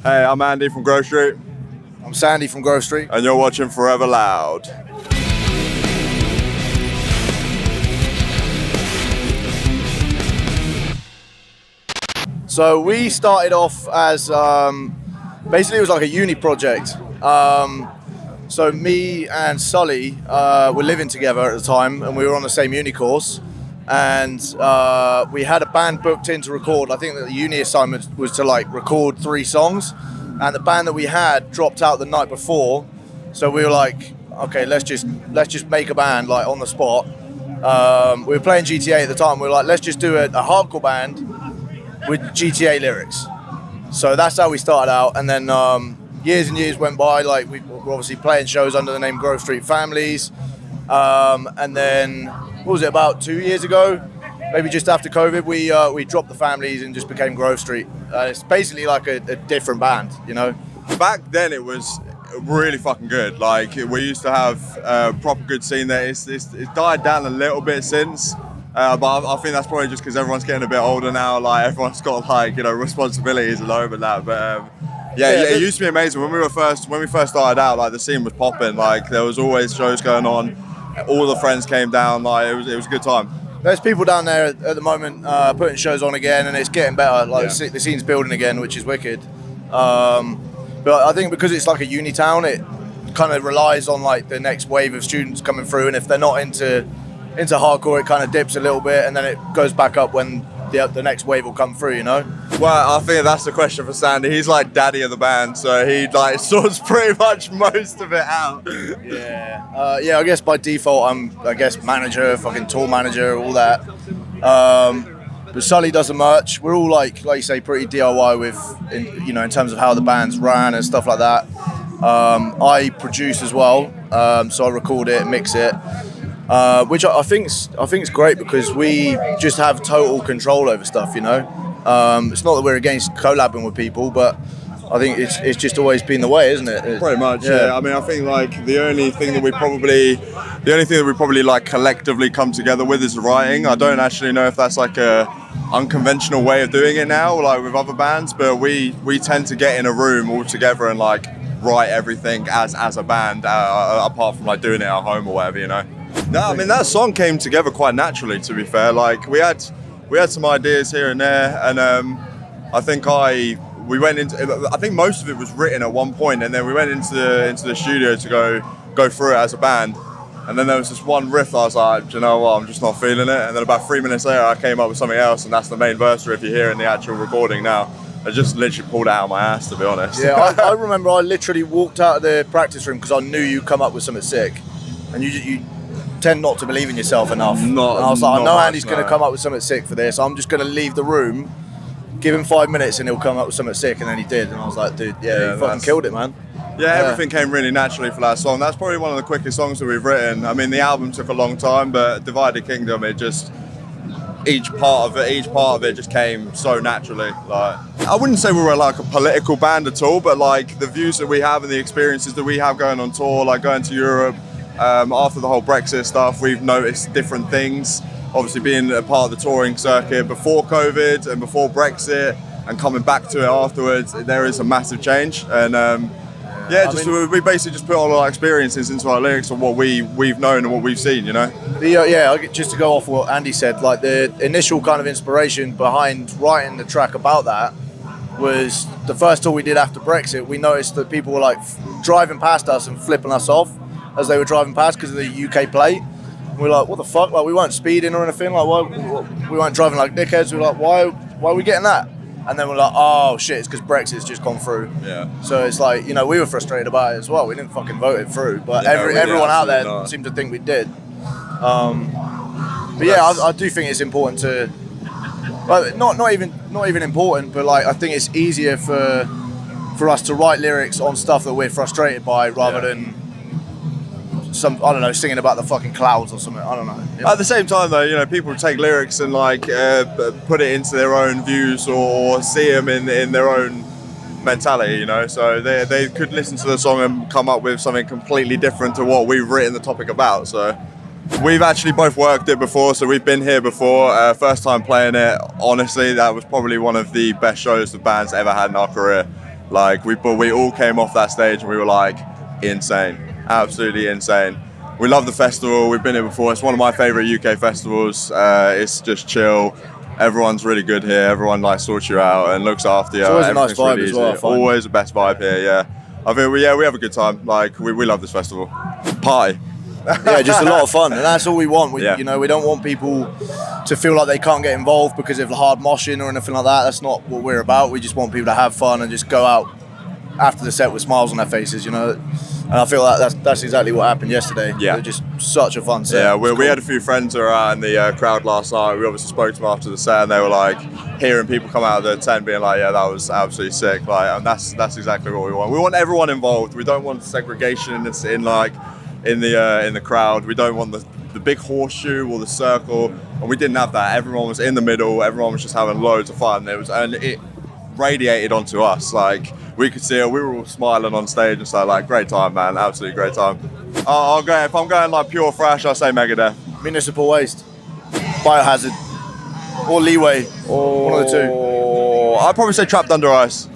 Hey, I'm Andy from Grove Street. I'm Sandy from Grove Street. And you're watching Forever Loud. So we started off as, basically it was like a uni project. So me and Sully were living together at the time, and we were on the same uni course. And we had a band booked in to record. I think that the uni assignment was to like record 3 songs, and the band that we had dropped out the night before. So we were like, okay, let's just make a band like on the spot. We were playing GTA at the time. We were like, let's just do a hardcore band with GTA lyrics. So that's how we started out. And then years and years went by. Like we were obviously playing shows under the name Grove Street Families. And then what was it, about 2 years ago, maybe just after COVID, we dropped the Families and just became Grove Street. It's basically like a different band, you know. Back then it was really fucking good. Like we used to have a proper good scene there. It's died down a little bit since, but I think that's probably just because everyone's getting a bit older now. Like everyone's got like, you know, responsibilities and over that. But it used to be amazing when we first started out. Like the scene was popping. Like there was always shows going on. All the friends came down. Like it was a good time. There's people down there at the moment putting shows on again, and it's getting better. Like the scene's building again, which is wicked. But I think because it's like a uni town, it kind of relies on like the next wave of students coming through, and if they're not into hardcore, it kind of dips a little bit, and then it goes back up when the next wave will come through, you know? Well, I think that's the question for Sandy. He's like daddy of the band, so he like sorts pretty much most of it out. Yeah, I guess by default I'm manager, fucking tour manager, all that. But Sully does the merch. We're all like you say, pretty DIY in terms of how the band's ran and stuff like that. I produce as well, so I record it, mix it. Which I think's great because we just have total control over stuff, you know. It's not that we're against collabing with people, but I think it's just always been the way, isn't it? Pretty much, yeah. I mean, I think like the only thing that we probably like collectively come together with is the writing. I don't actually know if that's like a unconventional way of doing it now, like with other bands, but we tend to get in a room all together and like write everything as a band, apart from like doing it at home or whatever, you know. No, I mean that song came together quite naturally. To be fair, like we had some ideas here and there, and I think I think most of it was written at one point, and then we went into the studio to go through it as a band, and then there was this one riff that I was like, do you know what, I'm just not feeling it, and then about 3 minutes later I came up with something else, and that's the main verse riff you hear in the actual recording now. I just literally pulled it out of my ass, to be honest. Yeah, I remember I literally walked out of the practice room because I knew you'd come up with something sick, and you tend not to believe in yourself enough. And I was like, I know Andy's going to come up with something sick for this. I'm just going to leave the room, give him 5 minutes, and he'll come up with something sick. And then he did, and I was like, dude, you fucking killed it, man. Yeah, everything came really naturally for that song. That's probably one of the quickest songs that we've written. I mean, the album took a long time, but Divided Kingdom, it just each part of it just came so naturally. Like, I wouldn't say we were like a political band at all, but like the views that we have and the experiences that we have going on tour, like going to Europe. After the whole Brexit stuff, we've noticed different things. Obviously being a part of the touring circuit before COVID and before Brexit and coming back to it afterwards, there is a massive change. And we basically just put all our experiences into our lyrics and what we've known and what we've seen, you know? Just to go off what Andy said, like the initial kind of inspiration behind writing the track about that was the first tour we did after Brexit. We noticed that people were like driving past us and flipping us off as they were driving past because of the UK plate. And we were like, what the fuck? Like, we weren't speeding or anything. Like, why? We weren't driving like dickheads. We were like, why are we getting that? And then we're like, oh shit, it's because Brexit's just gone through. Yeah. So it's like, you know, we were frustrated about it as well. We didn't fucking vote it through, but everyone out there seemed to think we did. I do think it's important to, well, not even important, but like I think it's easier for us to write lyrics on stuff that we're frustrated by rather than singing about the fucking clouds or something. I don't know. Yeah. At the same time, though, you know, people take lyrics and like put it into their own views or see them in their own mentality, you know. So they could listen to the song and come up with something completely different to what we've written the topic about. So we've actually both worked it before, so we've been here before. First time playing it, honestly, that was probably one of the best shows the band's ever had in our career. Like we all came off that stage and we were like insane, absolutely insane. We love the festival. We've been here before. It's one of my favorite UK festivals. It's just chill. Everyone's really good here. Everyone like sorts you out and looks after you. It's always a nice vibe really as well, I easy. find. Always the best vibe here. Yeah, I think we have a good time. Like we love this festival. Party. Yeah, just a lot of fun, and that's all we want. We Yeah. don't want people to feel like they can't get involved because of hard moshing or anything like that. That's not what we're about. We just want people to have fun and just go out after the set with smiles on their faces, And I feel like that's exactly what happened yesterday. Yeah. It was just such a fun set. Yeah, It was we cool. had a few friends who were out in the crowd last night. We obviously spoke to them after the set, and they were like hearing people come out of the tent being like, "Yeah, that was absolutely sick." Like, and that's exactly what we want. We want everyone involved. We don't want segregation in the crowd. We don't want the big horseshoe or the circle, and we didn't have that. Everyone was in the middle. Everyone was just having loads of fun. It radiated onto us. Like we could see it. We were all smiling on stage and stuff. Like great time, man. Absolutely great time. I'll go if I'm going like pure thrash. I'll say Megadeth. Municipal Waste, Biohazard, or Leeway. One of the two. I'd probably say Trapped Under Ice.